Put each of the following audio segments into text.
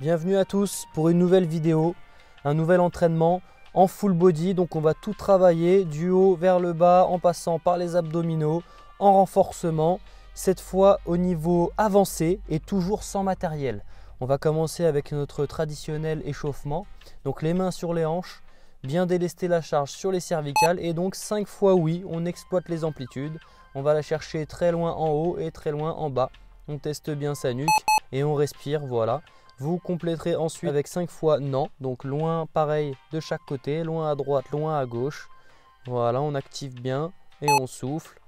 Bienvenue à tous pour une nouvelle vidéo, un nouvel entraînement en full body. Donc on va tout travailler du haut vers le bas en passant par les abdominaux, en renforcement, cette fois au niveau avancé et toujours sans matériel. On va commencer avec notre traditionnel échauffement. Donc les mains sur les hanches, bien délester la charge sur les cervicales et donc 5 fois oui, on exploite les amplitudes. On va la chercher très loin en haut et très loin en bas. On teste bien sa nuque et on respire, voilà. Vous compléterez ensuite avec 5 fois non, donc loin pareil de chaque côté, loin à droite, loin à gauche. Voilà, on active bien et on souffle.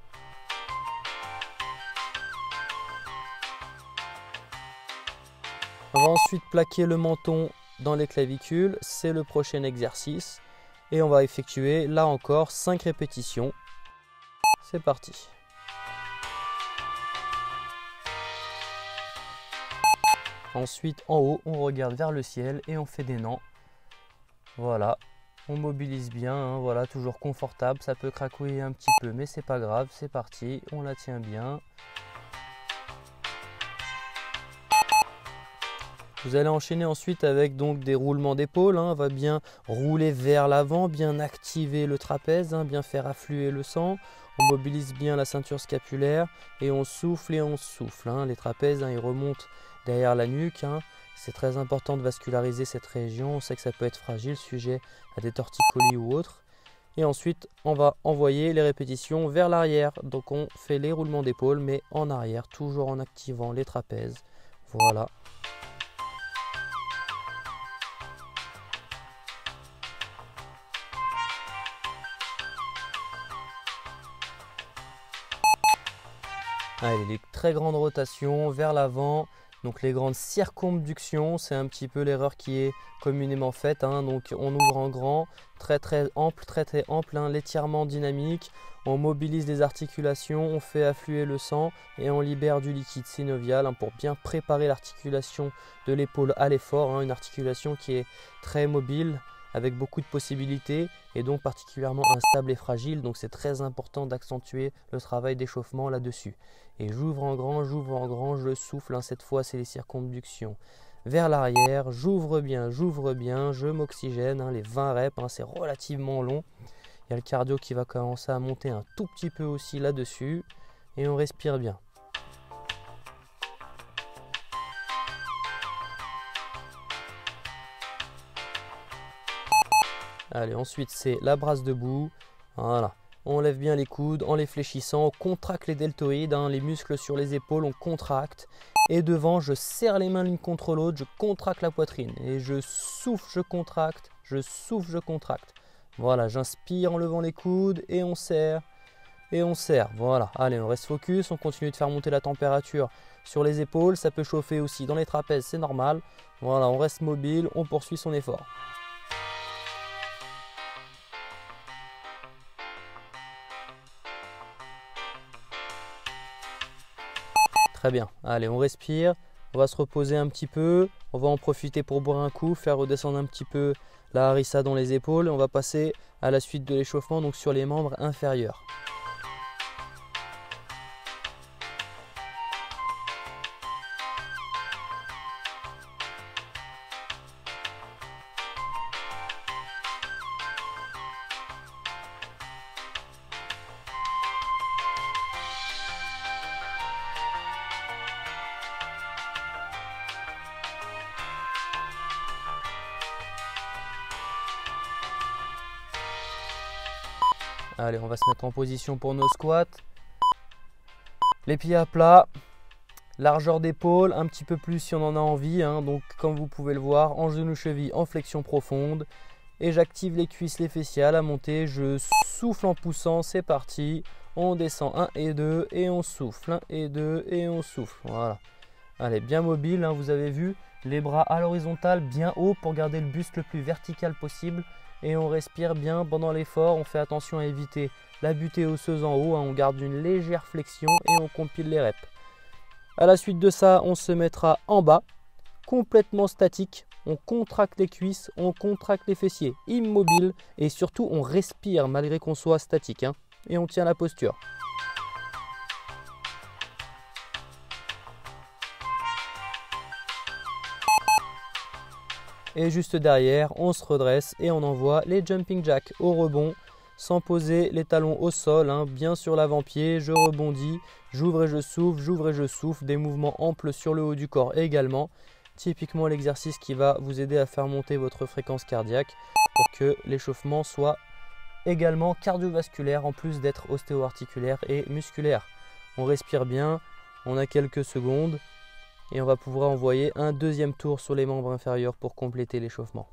On va ensuite plaquer le menton dans les clavicules, c'est le prochain exercice. Et on va effectuer là encore 5 répétitions. C'est parti. Ensuite, en haut, on regarde vers le ciel et on fait des nans. Voilà, on mobilise bien, hein, voilà, toujours confortable. Ça peut craquer un petit peu, mais c'est pas grave. C'est parti, on la tient bien. Vous allez enchaîner ensuite avec donc des roulements d'épaule. Hein, on va bien rouler vers l'avant, bien activer le trapèze, hein, bien faire affluer le sang. On mobilise bien la ceinture scapulaire et on souffle et on souffle. Hein. Les trapèzes, hein, ils remontent derrière la nuque. Hein. C'est très important de vasculariser cette région. On sait que ça peut être fragile, sujet à des torticolis ou autres. Et ensuite, on va envoyer les répétitions vers l'arrière. Donc on fait les roulements d'épaule, mais en arrière, toujours en activant les trapèzes. Voilà. Allez, les très grandes rotations vers l'avant, donc les grandes circonductions, c'est un petit peu l'erreur qui est communément faite. Hein. Donc on ouvre en grand, très ample, hein, l'étirement dynamique, on mobilise les articulations, on fait affluer le sang et on libère du liquide synovial, hein, pour bien préparer l'articulation de l'épaule à l'effort, hein, une articulation qui est très mobile, avec beaucoup de possibilités et donc particulièrement instable et fragile. Donc c'est très important d'accentuer le travail d'échauffement là-dessus. Et j'ouvre en grand, je souffle. Hein, cette fois, c'est les circonductions vers l'arrière. J'ouvre bien, je m'oxygène. Hein, les 20 reps, hein, c'est relativement long. Il y a le cardio qui va commencer à monter un tout petit peu aussi là-dessus. Et on respire bien. Allez, ensuite c'est la brasse debout. Voilà, on lève bien les coudes en les fléchissant, on contracte les deltoïdes, hein, les muscles sur les épaules, on contracte. Et devant, je serre les mains l'une contre l'autre, je contracte la poitrine. Et je souffle, je contracte, je souffle, je contracte. Voilà, j'inspire en levant les coudes et on serre. Et on serre, voilà. Allez, on reste focus, on continue de faire monter la température sur les épaules. Ça peut chauffer aussi dans les trapèzes, c'est normal. Voilà, on reste mobile, on poursuit son effort. Très bien, allez, on respire, on va se reposer un petit peu, on va en profiter pour boire un coup, faire redescendre un petit peu la harissa dans les épaules. On va passer à la suite de l'échauffement, donc sur les membres inférieurs. Allez, on va se mettre en position pour nos squats. Les pieds à plat, largeur d'épaule, un petit peu plus si on en a envie. Hein. Donc comme vous pouvez le voir, en genou-cheville, en flexion profonde. Et j'active les cuisses, les fessiers à la montée. Je souffle en poussant, c'est parti. On descend 1 et 2 et on souffle. 1 et 2 et on souffle. Voilà. Allez, bien mobile, hein, vous avez vu. Les bras à l'horizontale, bien haut pour garder le buste le plus vertical possible. Et on respire bien pendant l'effort. On fait attention à éviter la butée osseuse en haut. Hein. On garde une légère flexion et on compile les reps. À la suite de ça, on se mettra en bas, complètement statique. On contracte les cuisses, on contracte les fessiers, immobile. Et surtout, on respire malgré qu'on soit statique. Hein. Et on tient la posture. Et juste derrière, on se redresse et on envoie les jumping jacks au rebond sans poser les talons au sol, hein, bien sur l'avant-pied. Je rebondis, j'ouvre et je souffle, j'ouvre et je souffle. Des mouvements amples sur le haut du corps également. Typiquement l'exercice qui va vous aider à faire monter votre fréquence cardiaque pour que l'échauffement soit également cardiovasculaire en plus d'être ostéo-articulaire et musculaire. On respire bien, on a quelques secondes et on va pouvoir envoyer un deuxième tour sur les membres inférieurs pour compléter l'échauffement.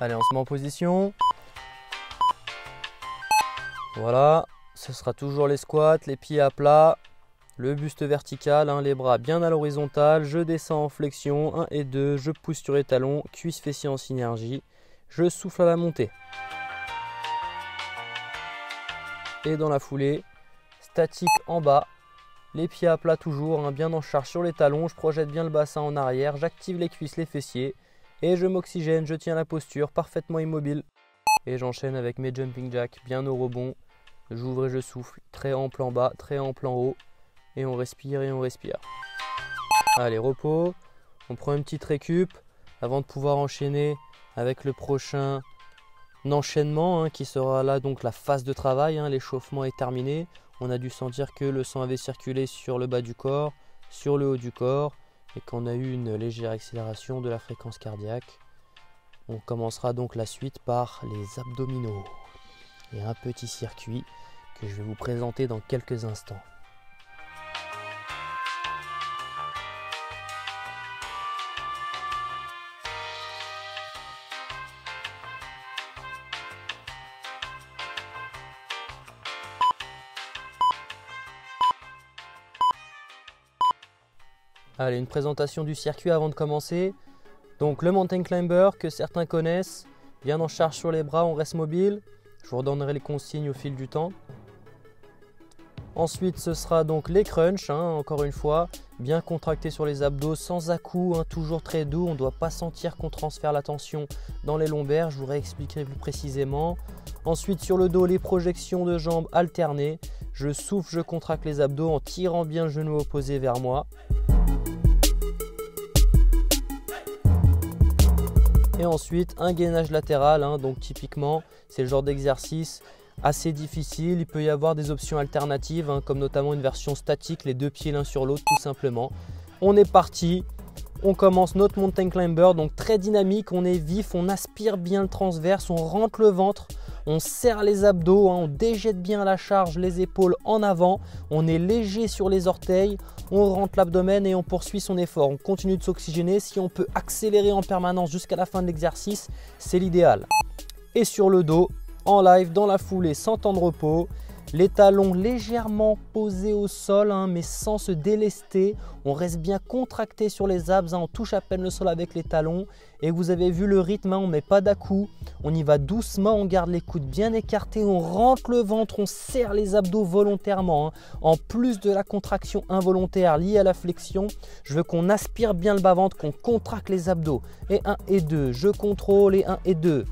Allez, on se met en position. Voilà, ce sera toujours les squats, les pieds à plat, le buste vertical, hein, les bras bien à l'horizontale. Je descends en flexion, 1 et 2, je pousse sur les talons, cuisses fessiers en synergie. Je souffle à la montée. Et dans la foulée, statique en bas, les pieds à plat toujours, hein, bien en charge sur les talons. Je projette bien le bassin en arrière, j'active les cuisses, les fessiers. Et je m'oxygène, je tiens la posture parfaitement immobile. Et j'enchaîne avec mes jumping jacks bien au rebond. J'ouvre et je souffle, très ample en bas, très ample en haut. Et on respire et on respire. Allez, repos. On prend une petite récup avant de pouvoir enchaîner avec le prochain enchaînement, hein, qui sera là donc la phase de travail. Hein, l'échauffement est terminé. On a dû sentir que le sang avait circulé sur le bas du corps, sur le haut du corps. Et qu'on a eu une légère accélération de la fréquence cardiaque. On commencera donc la suite par les abdominaux et un petit circuit que je vais vous présenter dans quelques instants. Allez, une présentation du circuit avant de commencer. Donc le mountain climber que certains connaissent, bien en charge sur les bras, on reste mobile. Je vous redonnerai les consignes au fil du temps. Ensuite, ce sera donc les crunchs, hein, encore une fois, bien contractés sur les abdos, sans à-coups, hein, toujours très doux. On ne doit pas sentir qu'on transfère la tension dans les lombaires. Je vous réexpliquerai plus précisément. Ensuite, sur le dos, les projections de jambes alternées. Je souffle, je contracte les abdos en tirant bien le genou opposé vers moi. Et ensuite, un gainage latéral, hein, donc typiquement, c'est le genre d'exercice assez difficile. Il peut y avoir des options alternatives, hein, comme notamment une version statique, les deux pieds l'un sur l'autre tout simplement. On est parti, on commence notre mountain climber, donc très dynamique, on est vif, on aspire bien le transverse, on rentre le ventre, on serre les abdos, hein, on déjette bien la charge, les épaules en avant, on est léger sur les orteils, on rentre l'abdomen et on poursuit son effort. On continue de s'oxygéner. Si on peut accélérer en permanence jusqu'à la fin de l'exercice, c'est l'idéal. Et sur le dos, en live, dans la foulée, sans temps de repos, les talons légèrement posés au sol, hein, mais sans se délester. On reste bien contracté sur les abs, hein, on touche à peine le sol avec les talons. Et vous avez vu le rythme, hein, on ne met pas d'à-coups. On y va doucement, on garde les coudes bien écartés, on rentre le ventre, on serre les abdos volontairement. Hein. En plus de la contraction involontaire liée à la flexion, je veux qu'on aspire bien le bas-ventre, qu'on contracte les abdos. Et 1 et 2, je contrôle et 1 et 2.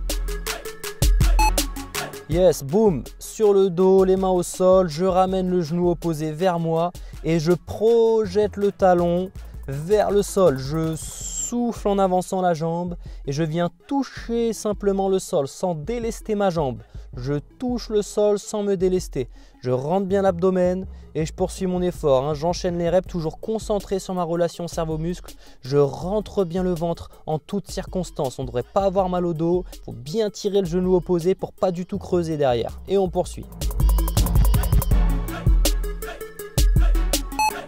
Yes, boum, sur le dos, les mains au sol, je ramène le genou opposé vers moi et je projette le talon vers le sol. Je souffle en avançant la jambe et je viens toucher simplement le sol sans délester ma jambe. Je touche le sol sans me délester. Je rentre bien l'abdomen et je poursuis mon effort. Hein. J'enchaîne les reps toujours concentré sur ma relation cerveau-muscle. Je rentre bien le ventre en toutes circonstances. On ne devrait pas avoir mal au dos. Il faut bien tirer le genou opposé pour pas du tout creuser derrière. Et on poursuit.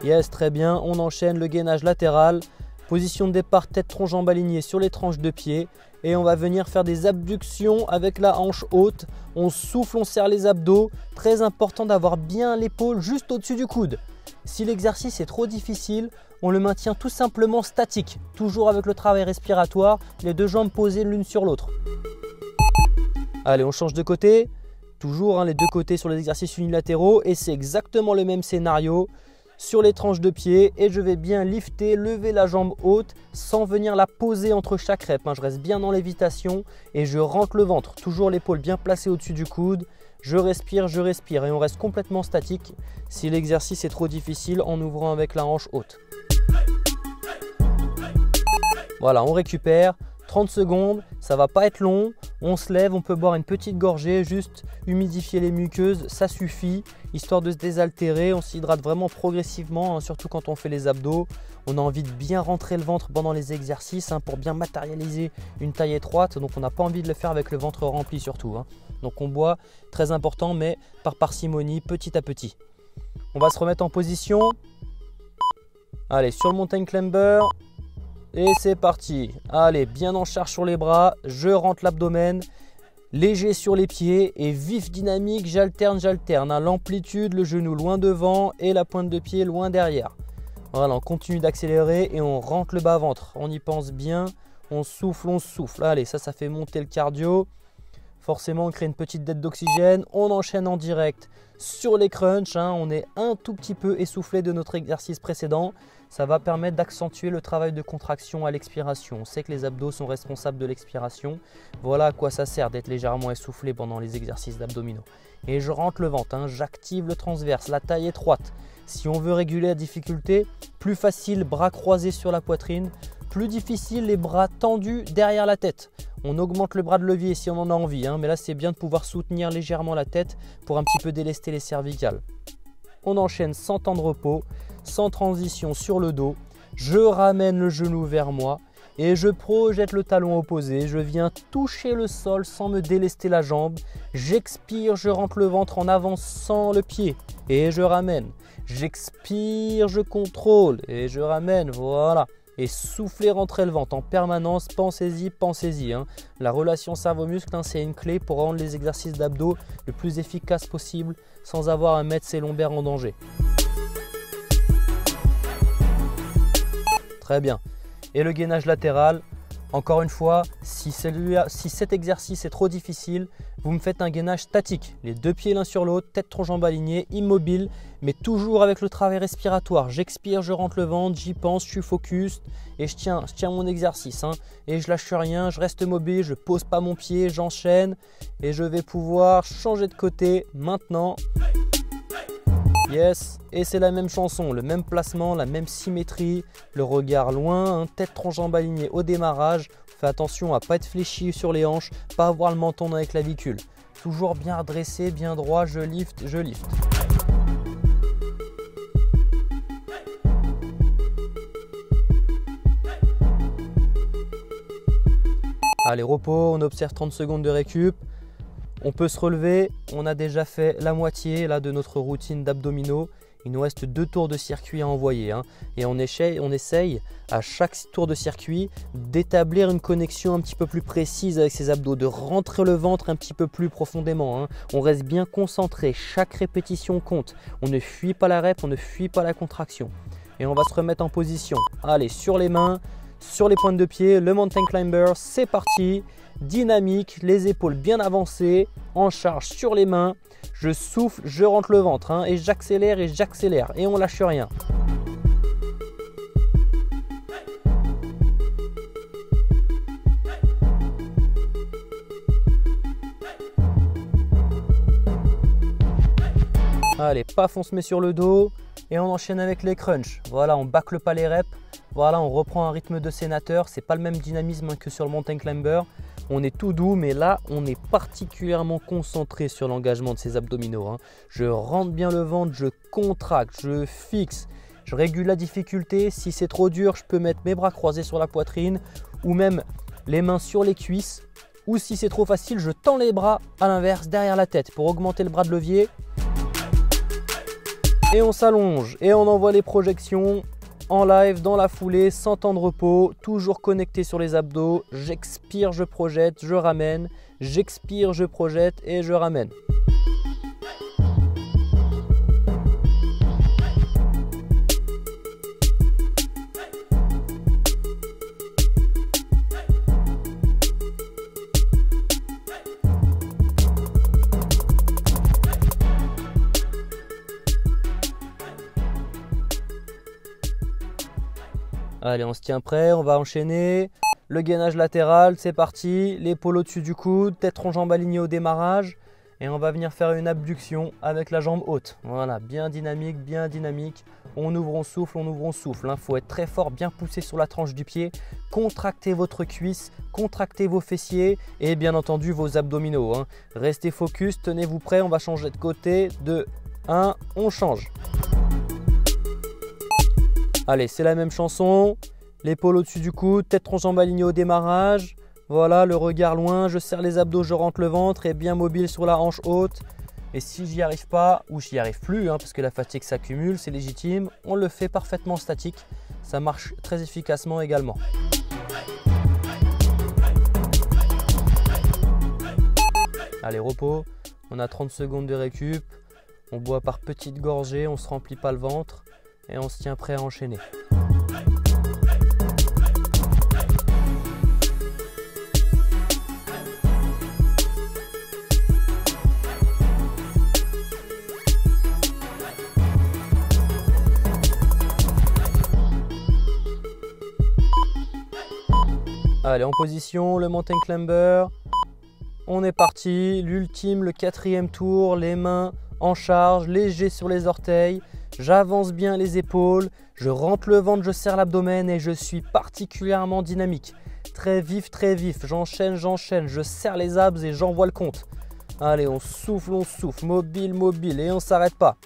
Yes, très bien. On enchaîne le gainage latéral. Position de départ, tête, tronc, jambes alignées sur les tranches de pied. Et on va venir faire des abductions avec la hanche haute. On souffle, on serre les abdos. Très important d'avoir bien l'épaule juste au-dessus du coude. Si l'exercice est trop difficile, on le maintient tout simplement statique. Toujours avec le travail respiratoire, les deux jambes posées l'une sur l'autre. Allez, on change de côté. Toujours hein, les deux côtés sur les exercices unilatéraux. Et c'est exactement le même scénario sur les tranches de pied. Et je vais bien lifter, lever la jambe haute sans venir la poser entre chaque rep. Hein. Je reste bien dans lévitation et je rentre le ventre. Toujours l'épaule bien placée au-dessus du coude. Je respire et on reste complètement statique si l'exercice est trop difficile en ouvrant avec la hanche haute. Voilà, on récupère. 30 secondes, ça va pas être long, on se lève, on peut boire une petite gorgée, juste humidifier les muqueuses, ça suffit, histoire de se désaltérer, on s'hydrate vraiment progressivement, hein, surtout quand on fait les abdos. On a envie de bien rentrer le ventre pendant les exercices hein, pour bien matérialiser une taille étroite, donc on n'a pas envie de le faire avec le ventre rempli surtout. Hein. Donc on boit, très important, mais par parcimonie, petit à petit. On va se remettre en position. Allez, sur le mountain climber. Et c'est parti. Allez, bien en charge sur les bras, je rentre l'abdomen, léger sur les pieds et vif dynamique, j'alterne. Hein, l'amplitude, le genou loin devant et la pointe de pied loin derrière. Voilà, on continue d'accélérer et on rentre le bas-ventre. On y pense bien, on souffle. Allez, ça fait monter le cardio. Forcément, on crée une petite dette d'oxygène. On enchaîne en direct sur les crunchs. Hein, on est un tout petit peu essoufflé de notre exercice précédent. Ça va permettre d'accentuer le travail de contraction à l'expiration. On sait que les abdos sont responsables de l'expiration. Voilà à quoi ça sert d'être légèrement essoufflé pendant les exercices d'abdominaux. Et je rentre le ventre, hein, j'active le transverse, la taille étroite. Si on veut réguler la difficulté, plus facile, bras croisés sur la poitrine. Plus difficile, les bras tendus derrière la tête. On augmente le bras de levier si on en a envie, hein, mais là c'est bien de pouvoir soutenir légèrement la tête pour un petit peu délester les cervicales. On enchaîne sans temps de repos, sans transition sur le dos. Je ramène le genou vers moi et je projette le talon opposé. Je viens toucher le sol sans me délester la jambe. J'expire, je rentre le ventre en avançant le pied et je ramène. J'expire, je contrôle et je ramène, voilà. Et souffler, rentrer le ventre en permanence, pensez-y. Hein. La relation cerveau-muscle, hein, c'est une clé pour rendre les exercices d'abdos le plus efficace possible sans avoir à mettre ses lombaires en danger. Très bien. Et le gainage latéral, encore une fois, si cet exercice est trop difficile, vous me faites un gainage statique. Les deux pieds l'un sur l'autre, tête, tronc, jambes alignées, immobile, mais toujours avec le travail respiratoire. J'expire, je rentre le ventre, j'y pense, je suis focus et je tiens mon exercice. Hein, et je lâche rien, je reste mobile, je pose pas mon pied, j'enchaîne et je vais pouvoir changer de côté maintenant. Yes, et c'est la même chanson, le même placement, la même symétrie, le regard loin, hein, tête, tronc, jambes alignées au démarrage. Fais attention à ne pas être fléchi sur les hanches, pas avoir le menton dans les clavicules. Toujours bien redressé, bien droit, je lift. Allez, repos, on observe 30 secondes de récup. On peut se relever, on a déjà fait la moitié là, de notre routine d'abdominaux. Il nous reste 2 tours de circuit à envoyer. Hein. Et on essaye à chaque tour de circuit d'établir une connexion un petit peu plus précise avec ses abdos, de rentrer le ventre un petit peu plus profondément. Hein. On reste bien concentré, chaque répétition compte. On ne fuit pas la rep, on ne fuit pas la contraction. Et on va se remettre en position. Allez, sur les mains, sur les pointes de pied, le mountain climber, c'est parti. Dynamique, les épaules bien avancées, en charge sur les mains. Je souffle, je rentre le ventre hein, et j'accélère et on lâche rien. Allez, paf, on se met sur le dos et on enchaîne avec les crunchs. Voilà, on bâcle pas les reps. Voilà, on reprend un rythme de sénateur. C'est pas le même dynamisme que sur le mountain climber. On est tout doux, mais là, on est particulièrement concentré sur l'engagement de ces abdominaux. Hein. Je rentre bien le ventre, je contracte, je fixe, je régule la difficulté. Si c'est trop dur, je peux mettre mes bras croisés sur la poitrine ou même les mains sur les cuisses. Ou si c'est trop facile, je tends les bras à l'inverse derrière la tête pour augmenter le bras de levier. Et on s'allonge et on envoie les projections en live dans la foulée, sans temps de repos, toujours connecté sur les abdos. J'expire, je projette, je ramène. J'expire, je projette et je ramène. Allez, on se tient prêt, on va enchaîner. Le gainage latéral, c'est parti. L'épaule au-dessus du coude, tête en jambe alignée au démarrage. Et on va venir faire une abduction avec la jambe haute. Voilà, bien dynamique, bien dynamique. On ouvre, on souffle, on ouvre, on souffle. Il faut être très fort, bien poussé sur la tranche du pied. Contractez votre cuisse, contractez vos fessiers et bien entendu vos abdominaux. Restez focus, tenez-vous prêts. On va changer de côté. 2, 1, on change. Allez, c'est la même chanson. L'épaule au-dessus du coude, tête en jambe alignée au démarrage. Voilà, le regard loin, je serre les abdos, je rentre le ventre et bien mobile sur la hanche haute. Et si j'y arrive pas, ou j'y arrive plus, parce que la fatigue s'accumule, c'est légitime, on le fait parfaitement statique. Ça marche très efficacement également. Allez, repos. On a 30 secondes de récup. On boit par petites gorgées, on ne se remplit pas le ventre et on se tient prêt à enchaîner. Allez, en position, le mountain climber. On est parti. L'ultime, le 4e tour. Les mains en charge, léger sur les orteils. J'avance bien les épaules. Je rentre le ventre, je serre l'abdomen et je suis particulièrement dynamique. Très vif, j'enchaîne, je serre les abs et j'envoie le compte. Allez, on souffle, mobile, mobile et on ne s'arrête pas.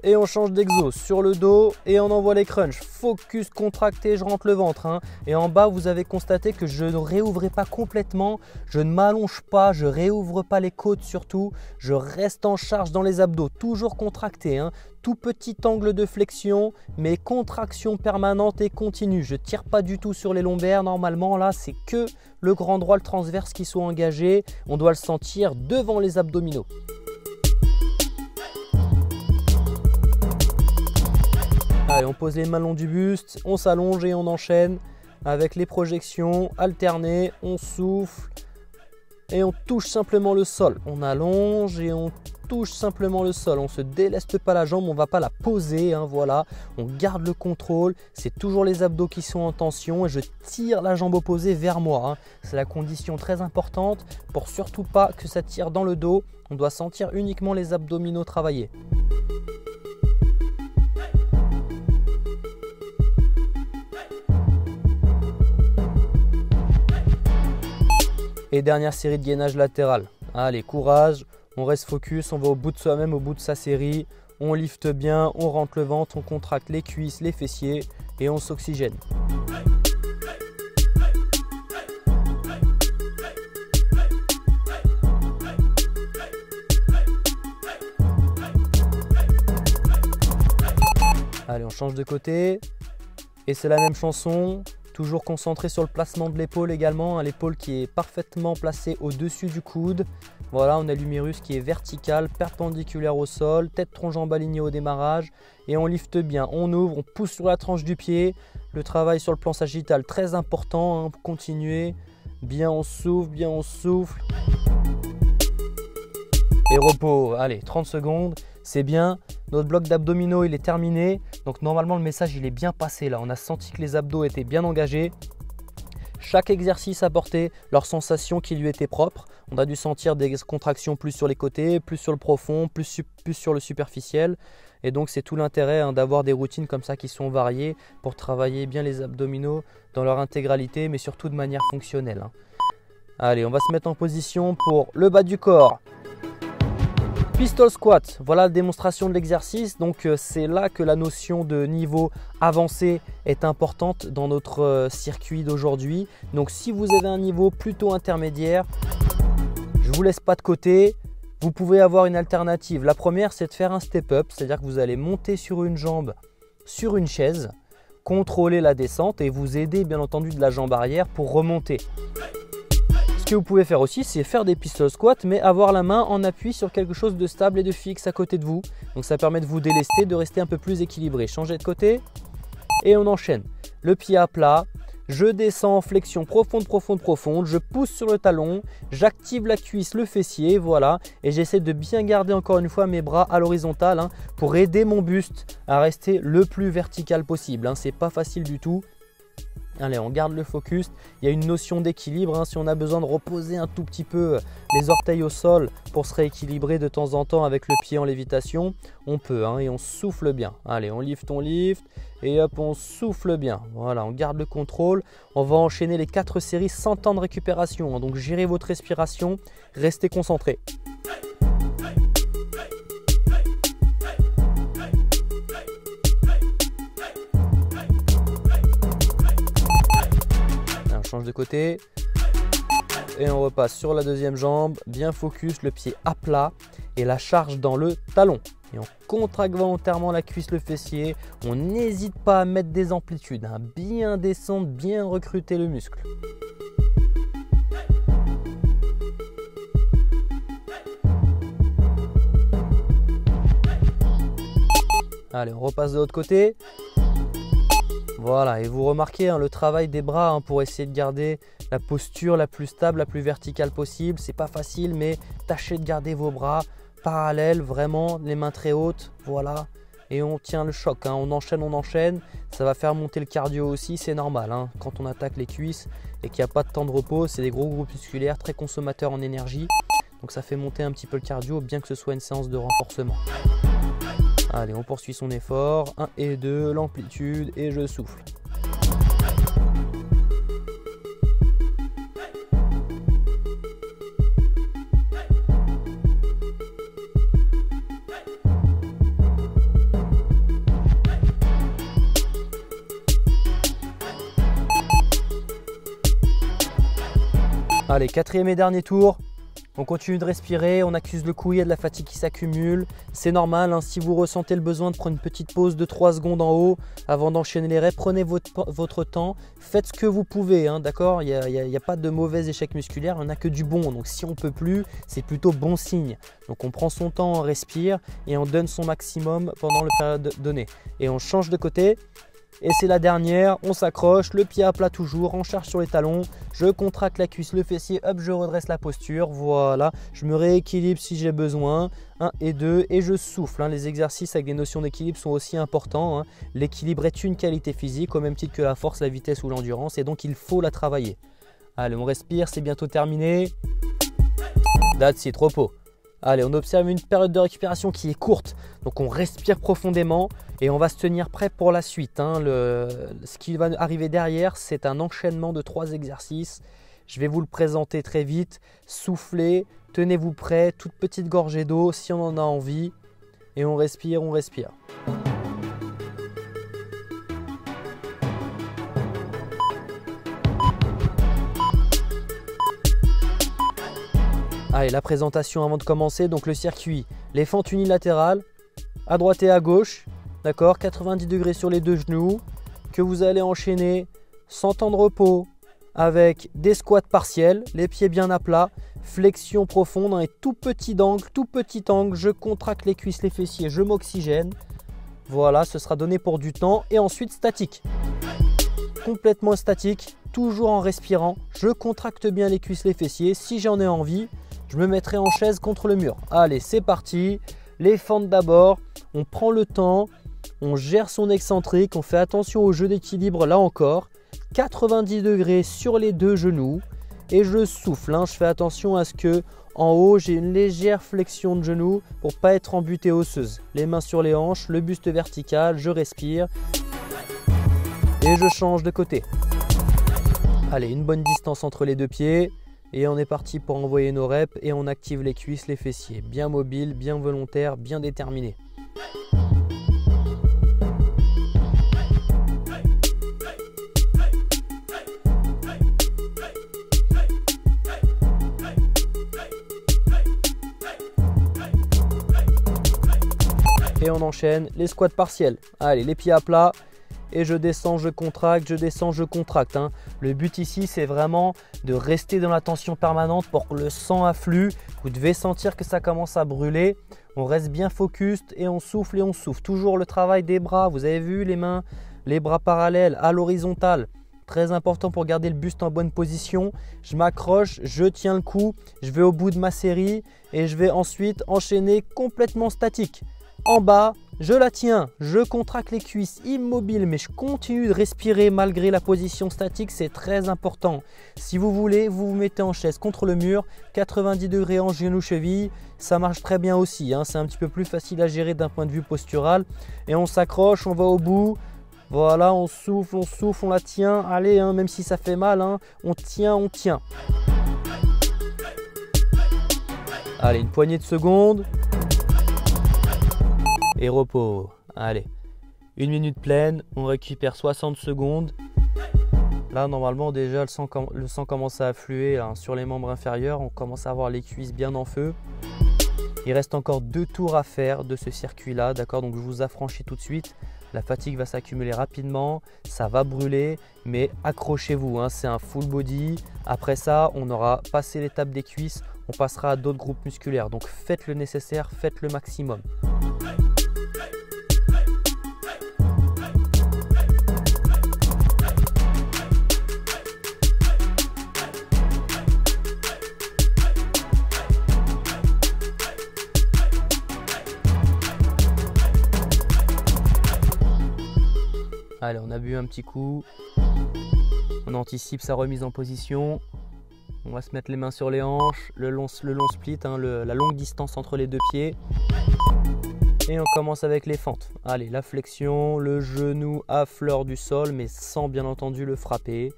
Et on change d'exo sur le dos et on envoie les crunchs. Focus, contracté, je rentre le ventre. Et en bas, vous avez constaté que je ne réouvrais pas complètement. Je ne m'allonge pas, je ne réouvre pas les côtes surtout. Je reste en charge dans les abdos, toujours contracté. Tout petit angle de flexion, mais contraction permanente et continue. Je ne tire pas du tout sur les lombaires. Normalement, là, c'est que le grand droit, le transverse qui sont engagés. On doit le sentir devant les abdominaux. Allez, on pose les mains le long du buste, on s'allonge et on enchaîne avec les projections alternées. On souffle et on touche simplement le sol. On allonge et on touche simplement le sol. On ne se déleste pas la jambe, on ne va pas la poser. Voilà, on garde le contrôle. C'est toujours les abdos qui sont en tension et je tire la jambe opposée vers moi. C'est la condition très importante pour surtout pas que ça tire dans le dos. On doit sentir uniquement les abdominaux travailler. Et dernière série de gainage latéral. Allez, courage, on reste focus, on va au bout de soi-même, au bout de sa série. On lifte bien, on rentre le ventre, on contracte les cuisses, les fessiers et on s'oxygène. Allez, on change de côté. Et c'est la même chanson. Toujours concentré sur le placement de l'épaule également, l'épaule qui est parfaitement placée au-dessus du coude. Voilà, on a l'humérus qui est vertical, perpendiculaire au sol, tête tronc jambe alignée au démarrage et on lifte bien, on ouvre, on pousse sur la tranche du pied. Le travail sur le plan sagittal très important, pour continuer. Bien on souffle. Et repos, allez 30 secondes, c'est bien. Notre bloc d'abdominaux il est terminé, donc normalement le message il est bien passé là. On a senti que les abdos étaient bien engagés. Chaque exercice apportait leur sensation qui lui était propre. On a dû sentir des contractions plus sur les côtés, plus sur le profond, plus sur le superficiel. Et donc c'est tout l'intérêt d'avoir des routines comme ça qui sont variées pour travailler bien les abdominaux dans leur intégralité, mais surtout de manière fonctionnelle. Allez, on va se mettre en position pour le bas du corps. Pistol squat, voilà la démonstration de l'exercice. Donc c'est là que la notion de niveau avancé est importante dans notre circuit d'aujourd'hui. Donc si vous avez un niveau plutôt intermédiaire, je ne vous laisse pas de côté. Vous pouvez avoir une alternative. La première, c'est de faire un step-up, c'est-à-dire que vous allez monter sur une jambe, sur une chaise, contrôler la descente et vous aider bien entendu de la jambe arrière pour remonter. Ce que vous pouvez faire aussi, c'est faire des pistol squats, mais avoir la main en appui sur quelque chose de stable et de fixe à côté de vous. Donc ça permet de vous délester, de rester un peu plus équilibré. Changez de côté et on enchaîne. Le pied à plat, je descends en flexion profonde, profonde, profonde, je pousse sur le talon, j'active la cuisse, le fessier, voilà, et j'essaie de bien garder encore une fois mes bras à l'horizontale pour aider mon buste à rester le plus vertical possible. C'est pas facile du tout. Allez, on garde le focus. Il y a une notion d'équilibre. Si on a besoin de reposer un tout petit peu les orteils au sol pour se rééquilibrer de temps en temps avec le pied en lévitation, on peut et on souffle bien. Allez, on lift et hop, on souffle bien. Voilà, on garde le contrôle. On va enchaîner les 4 séries sans temps de récupération. Donc, gérez votre respiration, restez concentré. De côté et on repasse sur la deuxième jambe, bien focus, le pied à plat et la charge dans le talon et on contracte volontairement la cuisse, le fessier. On n'hésite pas à mettre des amplitudes, bien descendre, bien recruter le muscle. Allez, on repasse de l'autre côté. Voilà, et vous remarquez le travail des bras pour essayer de garder la posture la plus stable, la plus verticale possible. C'est pas facile, mais tâchez de garder vos bras parallèles, vraiment les mains très hautes. Voilà, et on tient le choc. On enchaîne. Ça va faire monter le cardio aussi, c'est normal. Quand on attaque les cuisses et qu'il n'y a pas de temps de repos, c'est des gros groupes musculaires très consommateurs en énergie. Donc ça fait monter un petit peu le cardio, bien que ce soit une séance de renforcement. Allez, on poursuit son effort. 1 et 2, l'amplitude et je souffle. Allez, 4e et dernier tour. On continue de respirer, on accuse le cou, il y a de la fatigue qui s'accumule. C'est normal, si vous ressentez le besoin de prendre une petite pause de 3 secondes en haut avant d'enchaîner les reps, prenez votre temps, faites ce que vous pouvez, d'accord. Il n'y a pas de mauvais échec musculaire, il n'y en a que du bon. Donc si on ne peut plus, c'est plutôt bon signe. Donc on prend son temps, on respire et on donne son maximum pendant la période donnée. Et on change de côté. Et c'est la dernière, on s'accroche, le pied à plat toujours, on charge sur les talons, je contracte la cuisse, le fessier, hop, je redresse la posture, voilà, je me rééquilibre si j'ai besoin, 1 et 2, et je souffle. Les exercices avec des notions d'équilibre sont aussi importants. L'équilibre est une qualité physique au même titre que la force, la vitesse ou l'endurance, et donc il faut la travailler. Allez, on respire, c'est bientôt terminé. That's it, repos. Allez, on observe une période de récupération qui est courte, donc on respire profondément et on va se tenir prêt pour la suite. Ce qui va arriver derrière, c'est un enchaînement de 3 exercices. Je vais vous le présenter très vite. Soufflez, tenez-vous prêt, toute petite gorgée d'eau si on en a envie. Et on respire, on respire. Allez, la présentation avant de commencer, donc le circuit, les fentes unilatérales, à droite et à gauche, d'accord, 90 degrés sur les 2 genoux, que vous allez enchaîner sans temps de repos avec des squats partiels, les pieds bien à plat, flexion profonde et tout petit angle, je contracte les cuisses, les fessiers, je m'oxygène. Voilà, ce sera donné pour du temps et ensuite statique. Complètement statique, toujours en respirant, je contracte bien les cuisses, les fessiers, si j'en ai envie. Je me mettrai en chaise contre le mur. Allez, c'est parti. Les fentes d'abord. On prend le temps. On gère son excentrique. On fait attention au jeu d'équilibre là encore. 90 degrés sur les 2 genoux. Et je souffle. Je fais attention à ce que en haut, j'ai une légère flexion de genoux pour ne pas être en butée osseuse. Les mains sur les hanches, le buste vertical. Je respire. Et je change de côté. Allez, une bonne distance entre les 2 pieds. Et on est parti pour envoyer nos reps et on active les cuisses, les fessiers. Bien mobile, bien volontaire, bien déterminé. Et on enchaîne les squats partiels. Allez, les pieds à plat. Et je descends, je contracte, je descends, je contracte. Le but ici, c'est vraiment de rester dans la tension permanente pour que le sang afflue. Vous devez sentir que ça commence à brûler. On reste bien focus et on souffle et on souffle. Toujours le travail des bras. Vous avez vu les mains, les bras parallèles à l'horizontale Très important pour garder le buste en bonne position. Je m'accroche, je tiens le coup, je vais au bout de ma série et je vais ensuite enchaîner complètement statique. En bas, je la tiens, je contracte les cuisses immobile, mais je continue de respirer malgré la position statique, c'est très important. Si vous voulez, vous vous mettez en chaise contre le mur, 90 degrés en genou-cheville, ça marche très bien aussi, hein. C'est un petit peu plus facile à gérer d'un point de vue postural. Et on s'accroche, on va au bout. Voilà, on souffle, on la tient. Allez, hein, même si ça fait mal, hein, on tient, on tient. Allez, une poignée de secondes. Et repos. Allez, 1 minute pleine, on récupère 60 secondes. Là, normalement, déjà, le sang commence à affluer là, sur les membres inférieurs. On commence à avoir les cuisses bien en feu. Il reste encore 2 tours à faire de ce circuit-là, d'accord? Donc, je vous affranchis tout de suite. La fatigue va s'accumuler rapidement, ça va brûler, mais accrochez-vous, hein, c'est un full body. Après ça, on aura passé l'étape des cuisses, on passera à d'autres groupes musculaires. Donc, faites le nécessaire, faites le maximum. Allez, on a bu un petit coup, on anticipe sa remise en position, on va se mettre les mains sur les hanches, le long split, hein, la longue distance entre les deux pieds. Et on commence avec les fentes. Allez, la flexion, le genou à fleur du sol, mais sans bien entendu le frapper.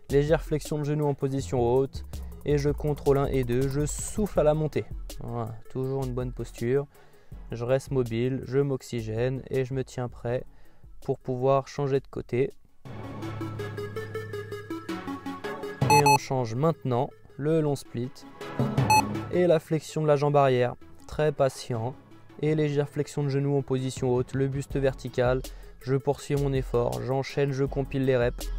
Légère flexion de genou en position haute, et je contrôle 1 et 2, je souffle à la montée. Voilà, toujours une bonne posture, je reste mobile, je m'oxygène et je me tiens prêt pour pouvoir changer de côté. Et on change maintenant le long split et la flexion de la jambe arrière, très patient, et légère flexion de genou en position haute, le buste vertical, je poursuis mon effort, j'enchaîne, je compile les reps.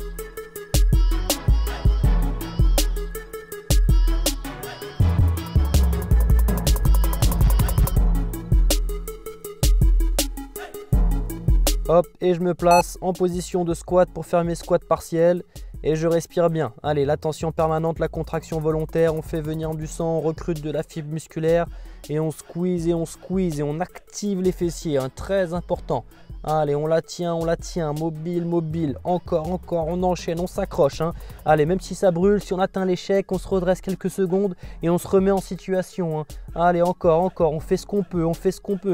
Hop, et je me place en position de squat pour faire mes squats partiels et je respire bien. Allez, la tension permanente, la contraction volontaire, on fait venir du sang, on recrute de la fibre musculaire et on squeeze et on active les fessiers, hein, très important. Allez, on la tient, mobile, mobile, encore, on enchaîne, on s'accroche, hein. Allez, même si ça brûle, si on atteint l'échec, on se redresse quelques secondes et on se remet en situation, hein. Allez, encore, on fait ce qu'on peut,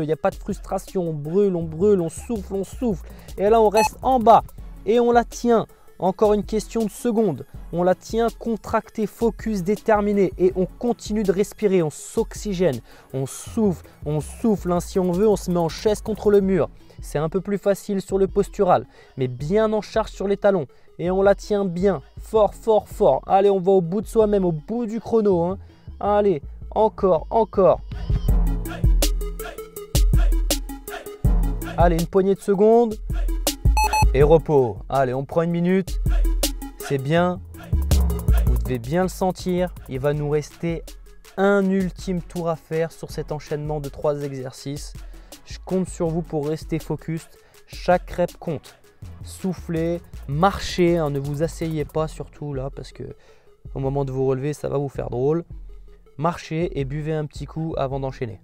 il n'y a pas de frustration, on brûle, on souffle. Et là, on reste en bas et on la tient. Encore une question de secondes. On la tient contractée, focus, déterminé et on continue de respirer, on s'oxygène, on souffle, hein. Si on veut, on se met en chaise contre le mur. C'est un peu plus facile sur le postural, mais bien en charge sur les talons. Et on la tient bien, fort. Allez, on va au bout de soi-même, au bout du chrono, hein. Allez, encore. Allez, une poignée de secondes. Et repos. Allez, on prend 1 minute. C'est bien. Vous devez bien le sentir. Il va nous rester un ultime tour à faire sur cet enchaînement de 3 exercices. Je compte sur vous pour rester focus. Chaque rep compte. Soufflez, marchez, hein, ne vous asseyez pas surtout là parce que au moment de vous relever, ça va vous faire drôle. Marchez et buvez un petit coup avant d'enchaîner.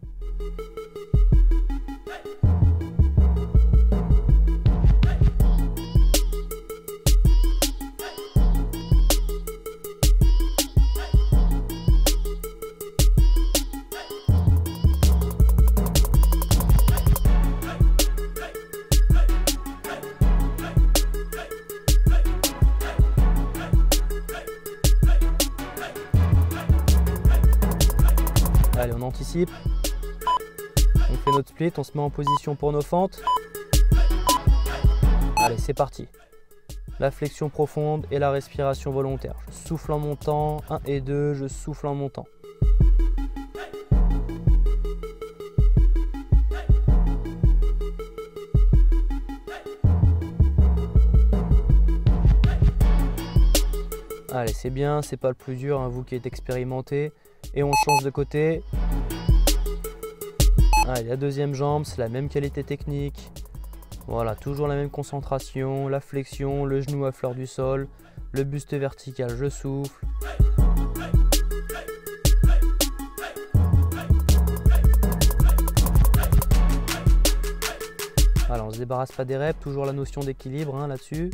Allez, on anticipe, on fait notre split, on se met en position pour nos fentes. Allez, c'est parti. La flexion profonde et la respiration volontaire. Je souffle en montant, 1 et 2, je souffle en montant. Allez, c'est bien, c'est pas le plus dur, hein, vous qui êtes expérimenté. Et on change de côté. Allez, la deuxième jambe, c'est la même qualité technique. Voilà, toujours la même concentration, la flexion, le genou à fleur du sol, le buste vertical, je souffle. Voilà, on ne se débarrasse pas des reps, toujours la notion d'équilibre hein, là-dessus.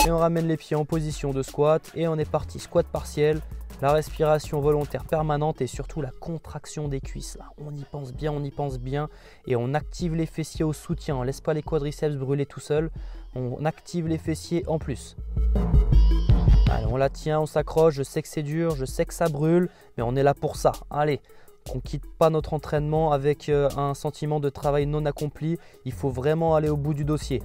Et on ramène les pieds en position de squat et on est parti. Squat partiel, la respiration volontaire permanente et surtout la contraction des cuisses. Là, on y pense bien et on active les fessiers au soutien. On ne laisse pas les quadriceps brûler tout seul. On active les fessiers en plus. Allez, on la tient, on s'accroche. Je sais que c'est dur, je sais que ça brûle, mais on est là pour ça. Allez, qu'on ne quitte pas notre entraînement avec un sentiment de travail non accompli. Il faut vraiment aller au bout du dossier.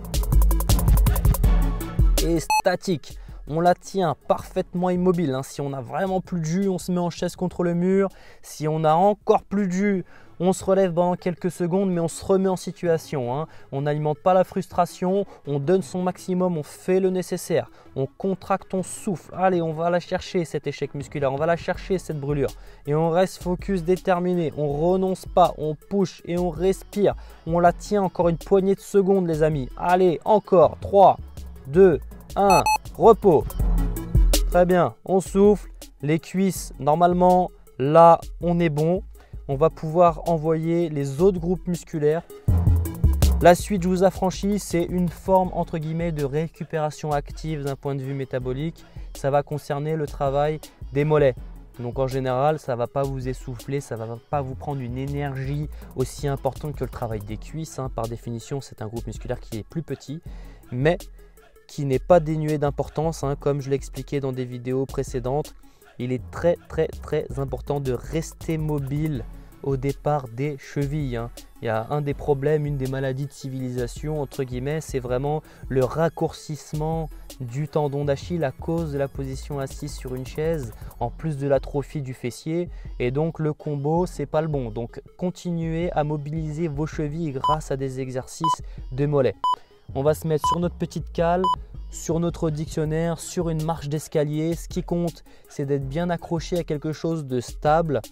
Et statique, on la tient parfaitement immobile. Hein. Si on a vraiment plus de jus, on se met en chaise contre le mur. Si on a encore plus de jus, on se relève pendant quelques secondes, mais on se remet en situation. Hein. On n'alimente pas la frustration, on donne son maximum, on fait le nécessaire. On contracte, on souffle. Allez, on va la chercher cet échec musculaire, on va la chercher cette brûlure. Et on reste focus, déterminé. On renonce pas, on push et on respire. On la tient encore une poignée de secondes les amis. Allez, encore 3, 2, 1, repos. Très bien, on souffle, les cuisses, normalement, là, on est bon. On va pouvoir envoyer les autres groupes musculaires. La suite, je vous affranchis, c'est une forme entre guillemets de récupération active d'un point de vue métabolique. Ça va concerner le travail des mollets. Donc en général, ça ne va pas vous essouffler, ça ne va pas vous prendre une énergie aussi importante que le travail des cuisses. Hein. Par définition, c'est un groupe musculaire qui est plus petit, mais qui n'est pas dénué d'importance, hein, comme je l'ai expliqué dans des vidéos précédentes. Il est très important de rester mobile au départ des chevilles. Hein. Il y a un des problèmes, une des maladies de civilisation, entre guillemets, c'est vraiment le raccourcissement du tendon d'Achille à cause de la position assise sur une chaise, en plus de l'atrophie du fessier. Et donc le combo, c'est pas le bon. Donc continuez à mobiliser vos chevilles grâce à des exercices de mollets. On va se mettre sur notre petite cale, sur notre dictionnaire, sur une marche d'escalier. Ce qui compte, c'est d'être bien accroché à quelque chose de stable.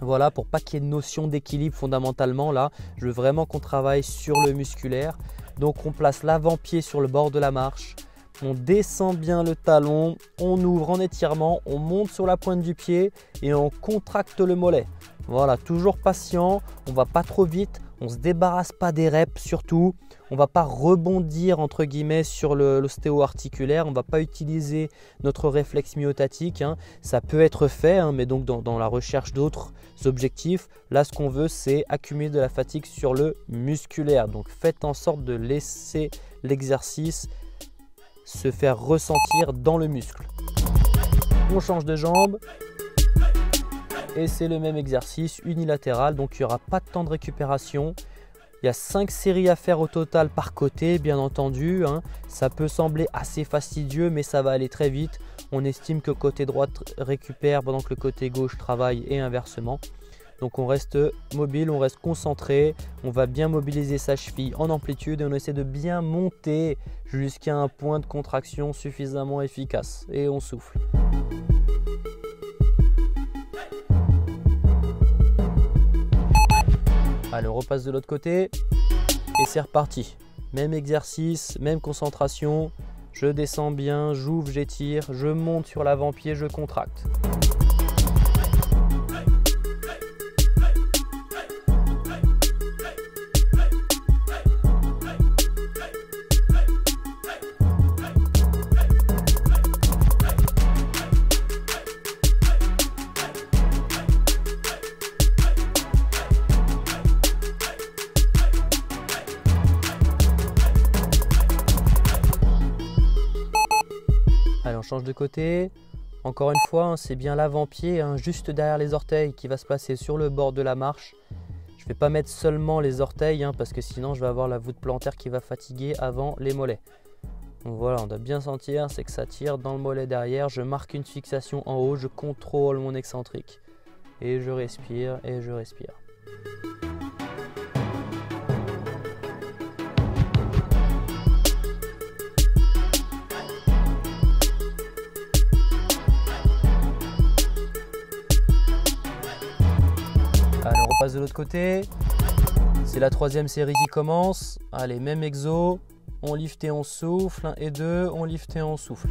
Voilà, pour pas qu'il y ait de notion d'équilibre fondamentalement. Là, je veux vraiment qu'on travaille sur le musculaire. Donc, on place l'avant-pied sur le bord de la marche. On descend bien le talon, on ouvre en étirement, on monte sur la pointe du pied et on contracte le mollet. Voilà, toujours patient, on ne va pas trop vite. On ne se débarrasse pas des reps surtout. On ne va pas rebondir entre guillemets sur l'ostéo-articulaire. On ne va pas utiliser notre réflexe myotatique. Hein. Ça peut être fait, hein, mais donc dans la recherche d'autres objectifs. Là, ce qu'on veut, c'est accumuler de la fatigue sur le musculaire. Donc, faites en sorte de laisser l'exercice se faire ressentir dans le muscle. On change de jambe. Et c'est le même exercice unilatéral, donc il n'y aura pas de temps de récupération. Il y a 5 séries à faire au total par côté, bien entendu. Hein. Ça peut sembler assez fastidieux, mais ça va aller très vite. On estime que le côté droit récupère pendant que le côté gauche travaille et inversement. Donc on reste mobile, on reste concentré. On va bien mobiliser sa cheville en amplitude et on essaie de bien monter jusqu'à un point de contraction suffisamment efficace. Et on souffle. Allez, on repasse de l'autre côté et c'est reparti. Même exercice, même concentration. Je descends bien, j'ouvre, j'étire, je monte sur l'avant-pied, je contracte. Allez, on change de côté. Encore une fois, hein, c'est bien l'avant-pied, hein, juste derrière les orteils qui va se placer sur le bord de la marche. Je ne vais pas mettre seulement les orteils, hein, parce que sinon je vais avoir la voûte plantaire qui va fatiguer avant les mollets. Donc voilà, on doit bien sentir, c'est que ça tire dans le mollet derrière. Je marque une fixation en haut, je contrôle mon excentrique. Et je respire, et je respire. Allez, on repasse de l'autre côté. C'est la troisième série qui commence. Allez, même exo. On lift et on souffle. 1 et 2, on lift et on souffle.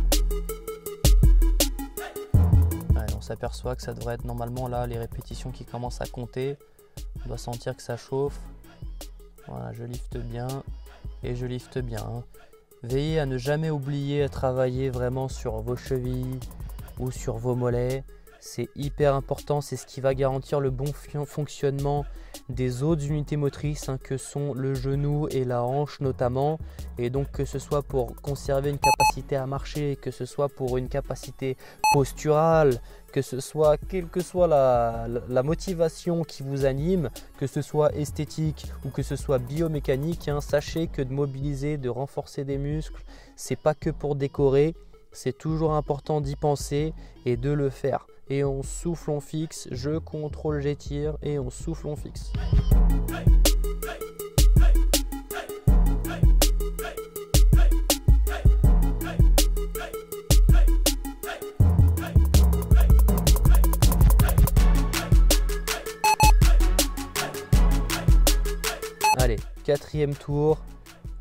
Allez, on s'aperçoit que ça devrait être normalement là les répétitions qui commencent à compter. On doit sentir que ça chauffe. Voilà, je lifte bien et je lifte bien. Veillez à ne jamais oublier à travailler vraiment sur vos chevilles ou sur vos mollets. C'est hyper important, c'est ce qui va garantir le bon fonctionnement des autres unités motrices que sont le genou et la hanche notamment. Et donc que ce soit pour conserver une capacité à marcher, que ce soit pour une capacité posturale, que ce soit quelle que soit la motivation qui vous anime, que ce soit esthétique ou que ce soit biomécanique, sachez que de mobiliser, de renforcer des muscles, c'est pas que pour décorer, c'est toujours important d'y penser et de le faire. Et on souffle, on fixe, je contrôle, j'étire et on souffle, on fixe. Allez, quatrième tour.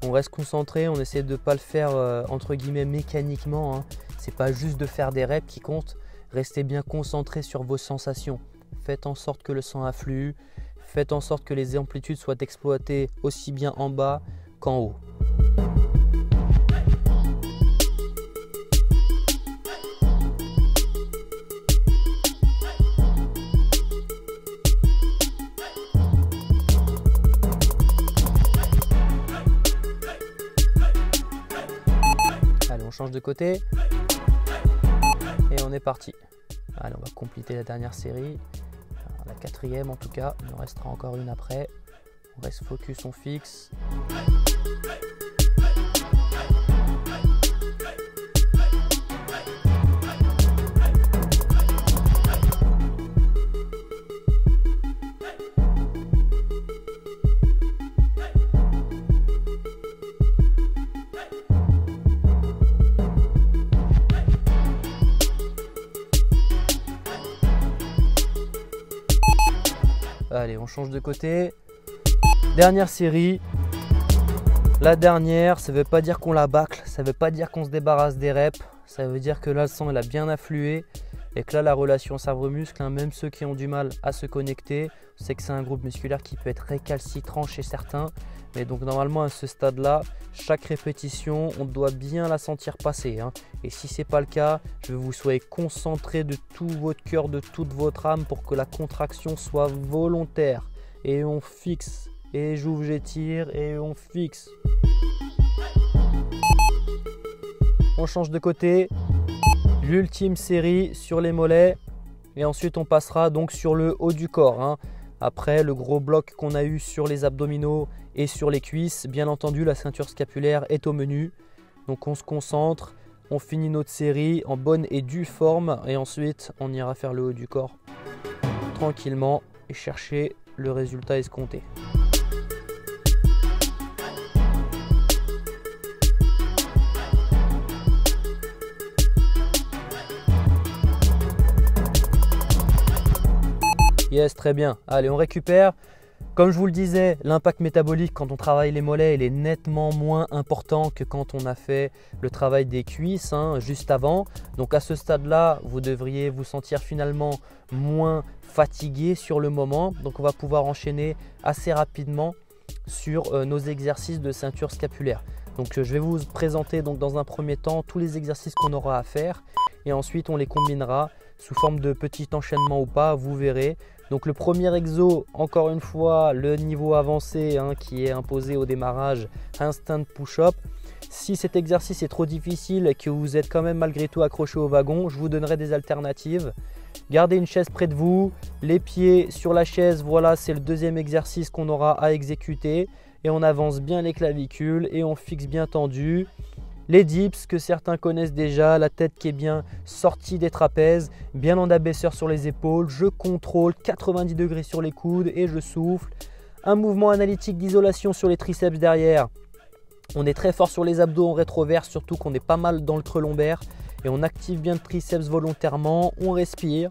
On reste concentré, on essaie de ne pas le faire entre guillemets mécaniquement. C'est pas juste de faire des reps qui comptent. Restez bien concentré sur vos sensations. Faites en sorte que le sang afflue. Faites en sorte que les amplitudes soient exploitées aussi bien en bas qu'en haut. Allez, on change de côté. Et on est parti. Allez, on va compléter la dernière série. Alors, la quatrième en tout cas. Il en restera encore une après. On reste focus, on fixe. Allez, on change de côté. Dernière série. La dernière, ça ne veut pas dire qu'on la bâcle, ça ne veut pas dire qu'on se débarrasse des reps. Ça veut dire que là, le sang il a bien afflué et que là, la relation cerveau-muscle, même ceux qui ont du mal à se connecter, c'est que c'est un groupe musculaire qui peut être récalcitrant chez certains. Mais donc normalement à ce stade-là, chaque répétition, on doit bien la sentir passer. Et si ce n'est pas le cas, je veux que vous soyez concentré de tout votre cœur, de toute votre âme pour que la contraction soit volontaire. Et on fixe, et j'ouvre, j'étire, et on fixe. On change de côté. L'ultime série sur les mollets. Et ensuite on passera donc sur le haut du corps. Après le gros bloc qu'on a eu sur les abdominaux et sur les cuisses, bien entendu la ceinture scapulaire est au menu. Donc on se concentre, on finit notre série en bonne et due forme et ensuite on ira faire le haut du corps tranquillement et chercher le résultat escompté. Yes, très bien. Allez, on récupère. Comme je vous le disais, l'impact métabolique quand on travaille les mollets, il est nettement moins important que quand on a fait le travail des cuisses juste avant. Donc à ce stade-là, vous devriez vous sentir finalement moins fatigué sur le moment. Donc on va pouvoir enchaîner assez rapidement sur nos exercices de ceinture scapulaire. Donc je vais vous présenter donc dans un premier temps tous les exercices qu'on aura à faire et ensuite on les combinera sous forme de petit enchaînement ou pas, vous verrez. Donc le premier exo, encore une fois, le niveau avancé qui est imposé au démarrage, instant push-up. Si cet exercice est trop difficile et que vous êtes quand même malgré tout accroché au wagon, je vous donnerai des alternatives. Gardez une chaise près de vous, les pieds sur la chaise, voilà, c'est le deuxième exercice qu'on aura à exécuter. Et on avance bien les clavicules et on fixe bien tendu. Les dips que certains connaissent déjà, la tête qui est bien sortie des trapèzes, bien en abaisseur sur les épaules. Je contrôle 90 degrés sur les coudes et je souffle. Un mouvement analytique d'isolation sur les triceps derrière. On est très fort sur les abdos en rétrovers, surtout qu'on est pas mal dans le creux lombaire. Et on active bien le triceps volontairement, on respire.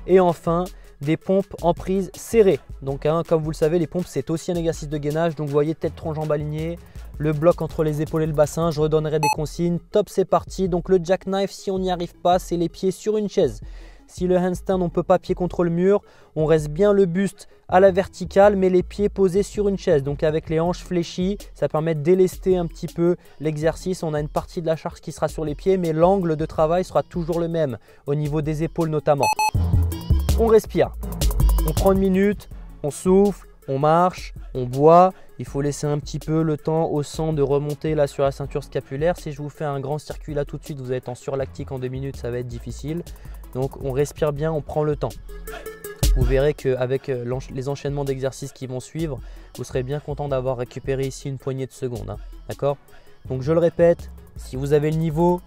Et enfin, des pompes en prise serrée. Donc comme vous le savez, les pompes c'est aussi un exercice de gainage. Donc vous voyez, tête, tronc, jambes alignées, le bloc entre les épaules et le bassin. Je redonnerai des consignes. Top, c'est parti. Donc le jackknife, si on n'y arrive pas, c'est les pieds sur une chaise. Si le handstand, on ne peut pas pied contre le mur, on reste bien le buste à la verticale, mais les pieds posés sur une chaise. Donc avec les hanches fléchies, ça permet de délester un petit peu l'exercice. On a une partie de la charge qui sera sur les pieds, mais l'angle de travail sera toujours le même, au niveau des épaules notamment. On respire. On prend une minute, on souffle, on marche, on boit. Il faut laisser un petit peu le temps au sang de remonter là sur la ceinture scapulaire. Si je vous fais un grand circuit là tout de suite, vous allez être en surlactique en 2 minutes, ça va être difficile. Donc on respire bien, on prend le temps. Vous verrez qu'avec les enchaînements d'exercices qui vont suivre, vous serez bien content d'avoir récupéré ici une poignée de secondes. Hein, d'accord? Donc je le répète, si vous avez le niveau,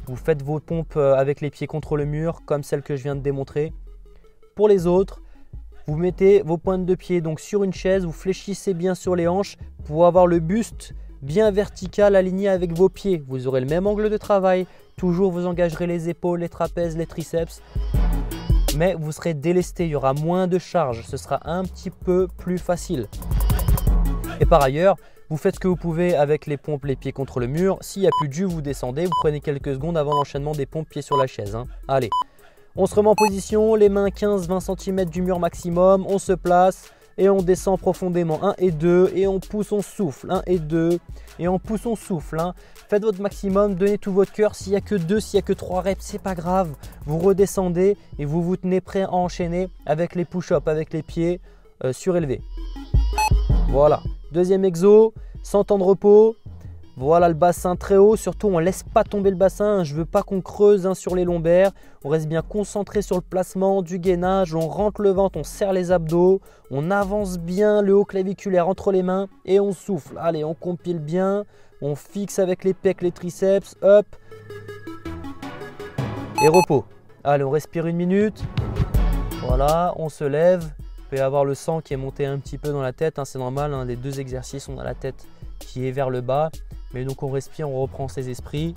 vous faites vos pompes avec les pieds contre le mur, comme celle que je viens de démontrer. Pour les autres, vous mettez vos pointes de pied donc sur une chaise, vous fléchissez bien sur les hanches pour avoir le buste bien vertical aligné avec vos pieds. Vous aurez le même angle de travail, toujours vous engagerez les épaules, les trapèzes, les triceps, mais vous serez délesté, il y aura moins de charge, ce sera un petit peu plus facile. Et par ailleurs, vous faites ce que vous pouvez avec les pompes, les pieds contre le mur. S'il n'y a plus de jus, vous descendez, vous prenez quelques secondes avant l'enchaînement des pompes pieds sur la chaise. Hein. Allez, on se remet en position, les mains 15-20 cm du mur maximum, on se place et on descend profondément. 1 et 2 et on pousse, on souffle. 1 et 2 et on pousse, on souffle. Hein. Faites votre maximum, donnez tout votre cœur. S'il n'y a que 2, s'il n'y a que 3 reps, c'est pas grave. Vous redescendez et vous vous tenez prêt à enchaîner avec les push-ups, avec les pieds surélevés. Voilà. Deuxième exo, sans temps de repos. Voilà le bassin très haut, surtout on ne laisse pas tomber le bassin, je ne veux pas qu'on creuse sur les lombaires, on reste bien concentré sur le placement du gainage, on rentre le ventre, on serre les abdos, on avance bien le haut claviculaire entre les mains et on souffle. Allez, on compile bien, on fixe avec les pecs, les triceps, hop, et repos. Allez, on respire 1 minute, voilà, on se lève, vous pouvez avoir le sang qui est monté un petit peu dans la tête, hein, c'est normal, hein, les 2 exercices, on a la tête qui est vers le bas. Mais donc on respire, on reprend ses esprits.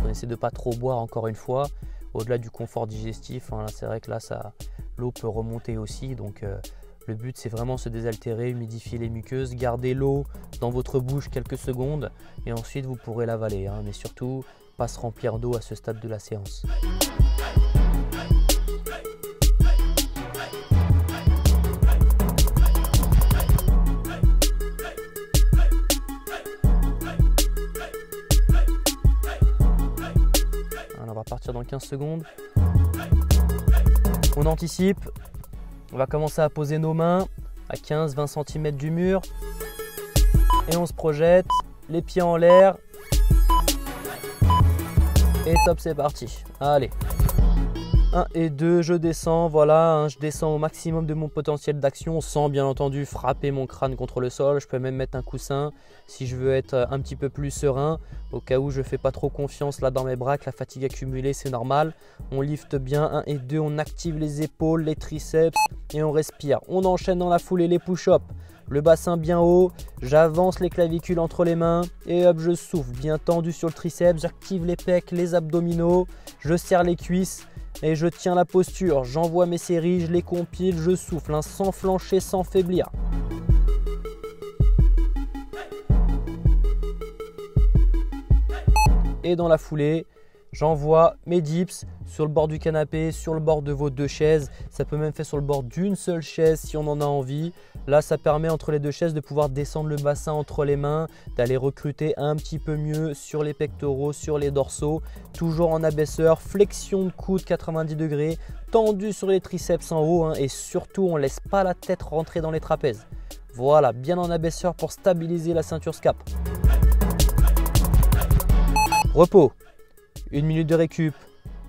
On essaie de ne pas trop boire encore une fois. Au-delà du confort digestif, hein, c'est vrai que là l'eau peut remonter aussi. Donc le but c'est vraiment se désaltérer, humidifier les muqueuses, garder l'eau dans votre bouche quelques secondes et ensuite vous pourrez l'avaler. Hein, mais surtout, pas se remplir d'eau à ce stade de la séance. On va partir dans 15 secondes. On anticipe. On va commencer à poser nos mains à 15-20 cm du mur. Et on se projette. Les pieds en l'air. Et top, c'est parti. Allez. 1 et 2, je descends. Voilà, hein, je descends au maximum de mon potentiel d'action sans bien entendu frapper mon crâne contre le sol. Je peux même mettre un coussin si je veux être un petit peu plus serein. Au cas où je ne fais pas trop confiance là dans mes bras, que la fatigue accumulée, c'est normal. On lift bien 1 et 2, on active les épaules, les triceps et on respire. On enchaîne dans la foulée les push-ups. Le bassin bien haut, j'avance les clavicules entre les mains et hop, je souffle. Bien tendu sur le triceps, j'active les pecs, les abdominaux, je serre les cuisses. Et je tiens la posture, j'envoie mes séries, je les compile, je souffle, hein, sans flancher, sans faiblir. Et dans la foulée, j'envoie mes dips sur le bord du canapé, sur le bord de vos 2 chaises. Ça peut même faire sur le bord d'une seule chaise si on en a envie. Là, ça permet entre les 2 chaises de pouvoir descendre le bassin entre les mains, d'aller recruter un petit peu mieux sur les pectoraux, sur les dorsaux. Toujours en abaisseur, flexion de coude 90 degrés, tendu sur les triceps en haut, hein, et surtout, on ne laisse pas la tête rentrer dans les trapèzes. Voilà, bien en abaisseur pour stabiliser la ceinture scap. Repos. 1 minute de récup,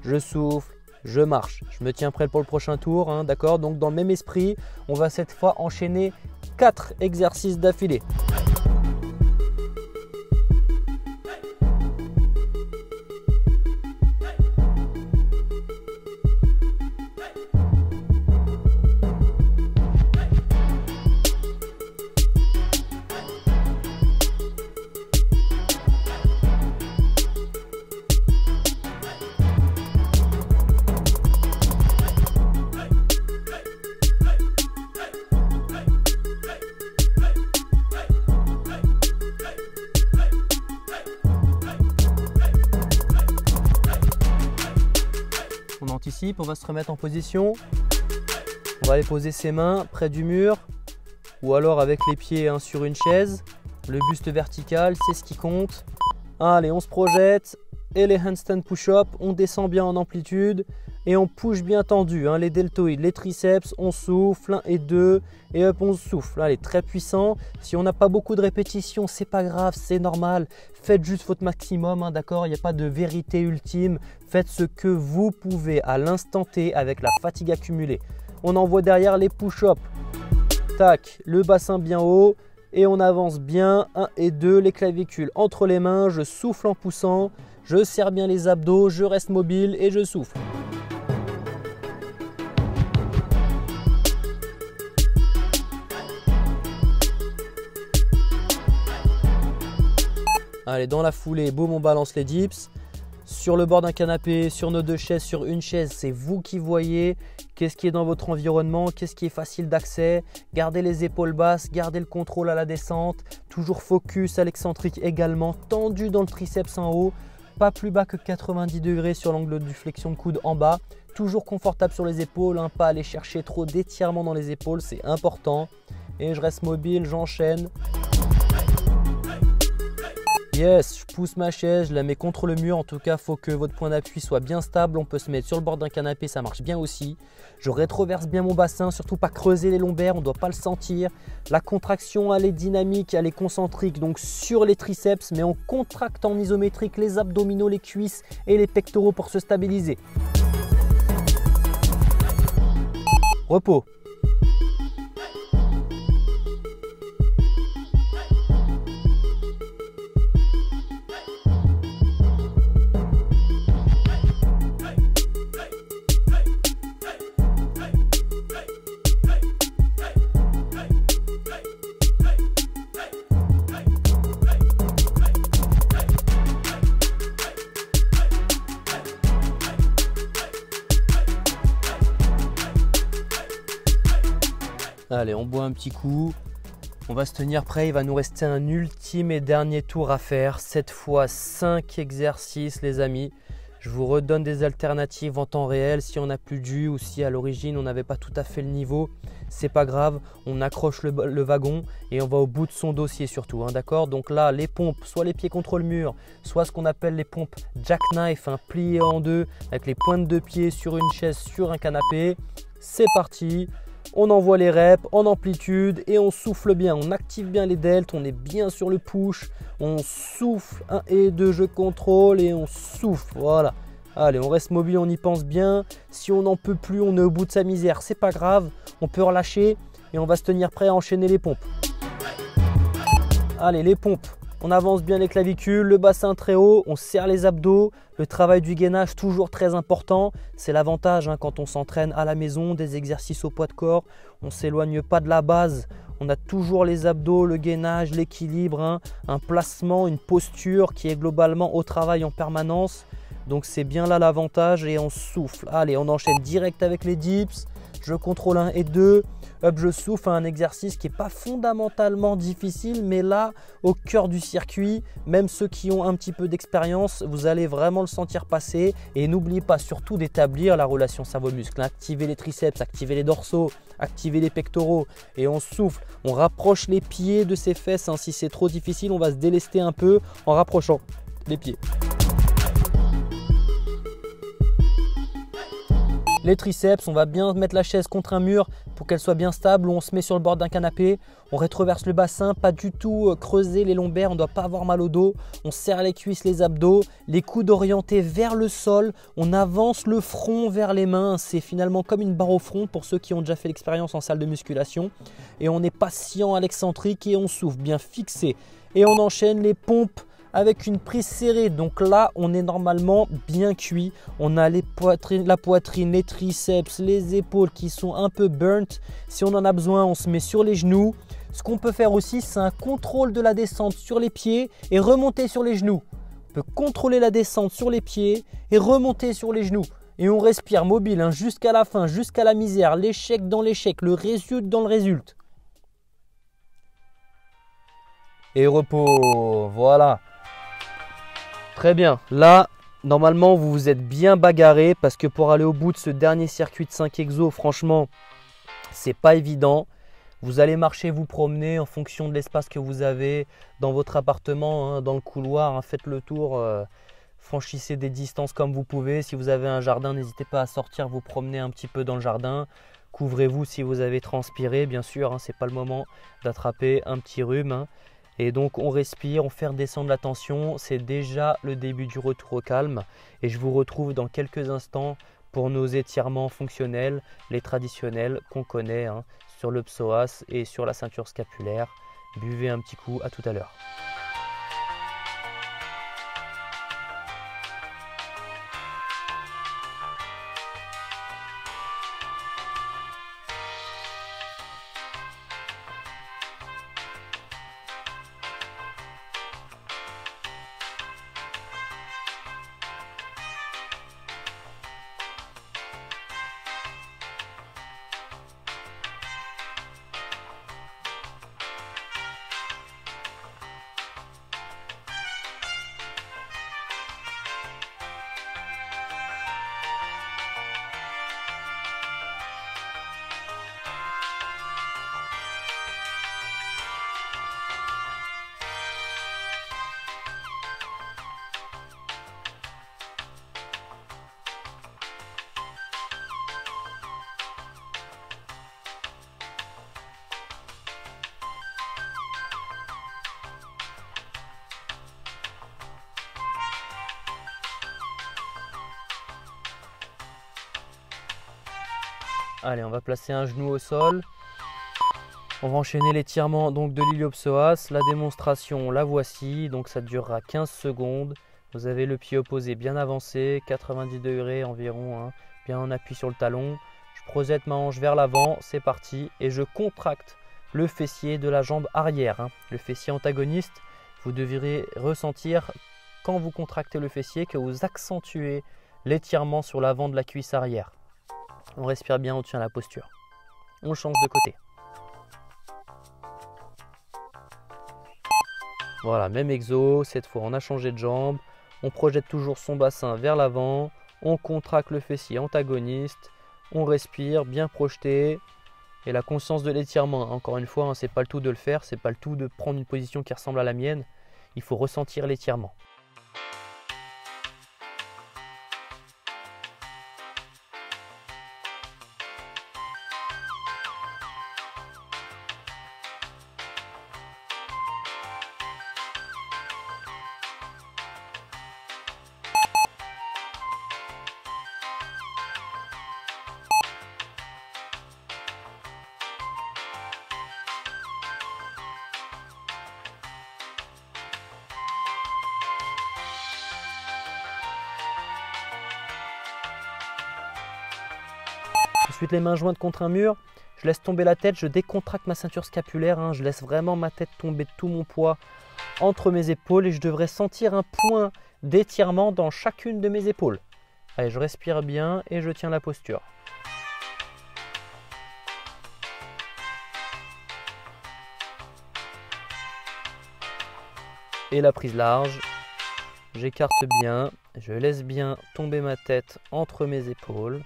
je souffle, je marche. Je me tiens prêt pour le prochain tour, hein, d'accord? Donc dans le même esprit, on va cette fois enchaîner 4 exercices d'affilée. anticipe, on va se remettre en position. On va aller poser ses mains près du mur ou alors avec les pieds sur une chaise. Le buste vertical, c'est ce qui compte. Allez, on se projette et les handstand push-up, on descend bien en amplitude et on push bien tendu. Les deltoïdes, les triceps, on souffle 1 et 2 et hop, on souffle. Allez, très puissant. Si on n'a pas beaucoup de répétitions, c'est pas grave, c'est normal. Faites juste votre maximum, d'accord? Il n'y a pas de vérité ultime. Faites ce que vous pouvez à l'instant T avec la fatigue accumulée. On envoie derrière les push-ups. Tac, le bassin bien haut. Et on avance bien, 1 et 2, les clavicules entre les mains, je souffle en poussant, je serre bien les abdos, je reste mobile et je souffle. Allez, dans la foulée, boum, on balance les dips. Sur le bord d'un canapé, sur nos deux chaises, sur une chaise, c'est vous qui voyez qu'est-ce qui est dans votre environnement, qu'est-ce qui est facile d'accès. Gardez les épaules basses, gardez le contrôle à la descente. Toujours focus à l'excentrique également, tendu dans le triceps en haut. Pas plus bas que 90 degrés sur l'angle de flexion de coude en bas. Toujours confortable sur les épaules, pas aller chercher trop d'étirement dans les épaules, c'est important. Et je reste mobile, j'enchaîne. Yes, je pousse ma chaise, je la mets contre le mur. En tout cas, il faut que votre point d'appui soit bien stable. On peut se mettre sur le bord d'un canapé, ça marche bien aussi. Je rétroverse bien mon bassin, surtout pas creuser les lombaires, on ne doit pas le sentir. La contraction, elle est dynamique, elle est concentrique, donc sur les triceps, mais on contracte en isométrique les abdominaux, les cuisses et les pectoraux pour se stabiliser. Repos. Allez, on boit un petit coup. On va se tenir prêt. Il va nous rester un ultime et dernier tour à faire. Cette fois, 5 exercices, les amis. Je vous redonne des alternatives en temps réel. Si on n'a plus de jus ou si à l'origine on n'avait pas tout à fait le niveau, c'est pas grave. On accroche le wagon et on va au bout de son dossier surtout. D'accord? Donc là, les pompes, soit les pieds contre le mur, soit ce qu'on appelle les pompes jackknife, pliées en deux avec les pointes de pied sur une chaise, sur un canapé. C'est parti. On envoie les reps en amplitude et on souffle bien, on active bien les deltes, on est bien sur le push, on souffle 1 et 2, je contrôle et on souffle, voilà. Allez, on reste mobile, on y pense bien. Si on n'en peut plus, on est au bout de sa misère, c'est pas grave, on peut relâcher et on va se tenir prêt à enchaîner les pompes. Allez, les pompes. On avance bien les clavicules, le bassin très haut, on serre les abdos. Le travail du gainage, toujours très important. C'est l'avantage quand on s'entraîne à la maison, des exercices au poids de corps. On ne s'éloigne pas de la base. On a toujours les abdos, le gainage, l'équilibre, un placement, une posture qui est globalement au travail en permanence. Donc c'est bien là l'avantage et on souffle. Allez, on enchaîne direct avec les dips. Je contrôle 1 et 2. Hop, je souffle, un exercice qui n'est pas fondamentalement difficile, mais là, au cœur du circuit, même ceux qui ont un petit peu d'expérience, vous allez vraiment le sentir passer. Et n'oubliez pas surtout d'établir la relation cerveau-muscle. Activez les triceps, activez les dorsaux, activez les pectoraux et on souffle. On rapproche les pieds de ses fesses. Si c'est trop difficile, on va se délester un peu en rapprochant les pieds. Les triceps, on va bien mettre la chaise contre un mur pour qu'elle soit bien stable. On se met sur le bord d'un canapé, on rétroverse le bassin, pas du tout creuser les lombaires, on ne doit pas avoir mal au dos. On serre les cuisses, les abdos, les coudes orientés vers le sol. On avance le front vers les mains. C'est finalement comme une barre au front pour ceux qui ont déjà fait l'expérience en salle de musculation. Et on est patient à l'excentrique et on souffle bien fixé. Et on enchaîne les pompes avec une prise serrée. Donc là, on est normalement bien cuit. On a la poitrine, les triceps, les épaules qui sont un peu burnt. Si on en a besoin, on se met sur les genoux. Ce qu'on peut faire aussi, c'est un contrôle de la descente sur les pieds et remonter sur les genoux. On peut contrôler la descente sur les pieds et remonter sur les genoux. Et on respire mobile jusqu'à la fin, jusqu'à la misère. L'échec dans l'échec, le résulte dans le résulte. Et repos, voilà. Très bien, là Normalement, vous vous êtes bien bagarré parce que pour aller au bout de ce dernier circuit de 5 exos, franchement, c'est pas évident. Vous allez marcher, vous promener en fonction de l'espace que vous avez dans votre appartement, hein, dans le couloir. Hein, faites le tour, franchissez des distances comme vous pouvez. Si vous avez un jardin, n'hésitez pas à sortir, vous promener un petit peu dans le jardin. Couvrez-vous si vous avez transpiré, bien sûr. Hein, ce n'est pas le moment d'attraper un petit rhume. Hein. Et donc on respire, on fait redescendre la tension. C'est déjà le début du retour au calme. Et je vous retrouve dans quelques instants pour nos étirements fonctionnels, les traditionnels qu'on connaît hein, sur le psoas et sur la ceinture scapulaire. Buvez un petit coup, à tout à l'heure. Allez, on va placer un genou au sol. On va enchaîner l'étirement donc de l'iliopsoas. La démonstration, la voici. Donc ça durera 15 secondes. Vous avez le pied opposé bien avancé, 90 degrés environ, hein, bien en appui sur le talon. Je projette ma hanche vers l'avant, c'est parti. Et je contracte le fessier de la jambe arrière. Hein. Le fessier antagoniste, vous devrez ressentir quand vous contractez le fessier que vous accentuez l'étirement sur l'avant de la cuisse arrière. On respire bien, on tient la posture. On change de côté. Voilà, même exo. Cette fois, on a changé de jambe. On projette toujours son bassin vers l'avant. On contracte le fessier antagoniste. On respire, bien projeté. Et la conscience de l'étirement. Encore une fois, hein, c'est pas le tout de le faire. C'est pas le tout de prendre une position qui ressemble à la mienne. Il faut ressentir l'étirement. Ensuite, les mains jointes contre un mur. Je laisse tomber la tête, je décontracte ma ceinture scapulaire. Hein, je laisse vraiment ma tête tomber, tout mon poids entre mes épaules. Et je devrais sentir un point d'étirement dans chacune de mes épaules. Allez, je respire bien et je tiens la posture. Et la prise large. J'écarte bien, je laisse bien tomber ma tête entre mes épaules.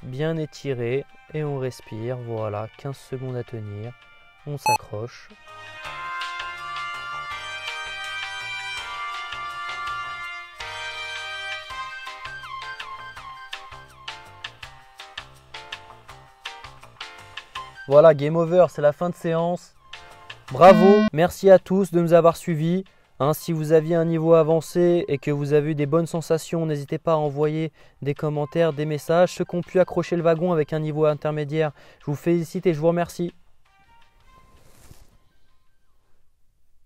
Bien étiré et on respire, voilà, 15 secondes à tenir, on s'accroche. Voilà, game over, c'est la fin de séance. Bravo, merci à tous de nous avoir suivis. Hein, si vous aviez un niveau avancé et que vous avez eu des bonnes sensations, n'hésitez pas à envoyer des commentaires, des messages. Ceux qui ont pu accrocher le wagon avec un niveau intermédiaire, je vous félicite et je vous remercie.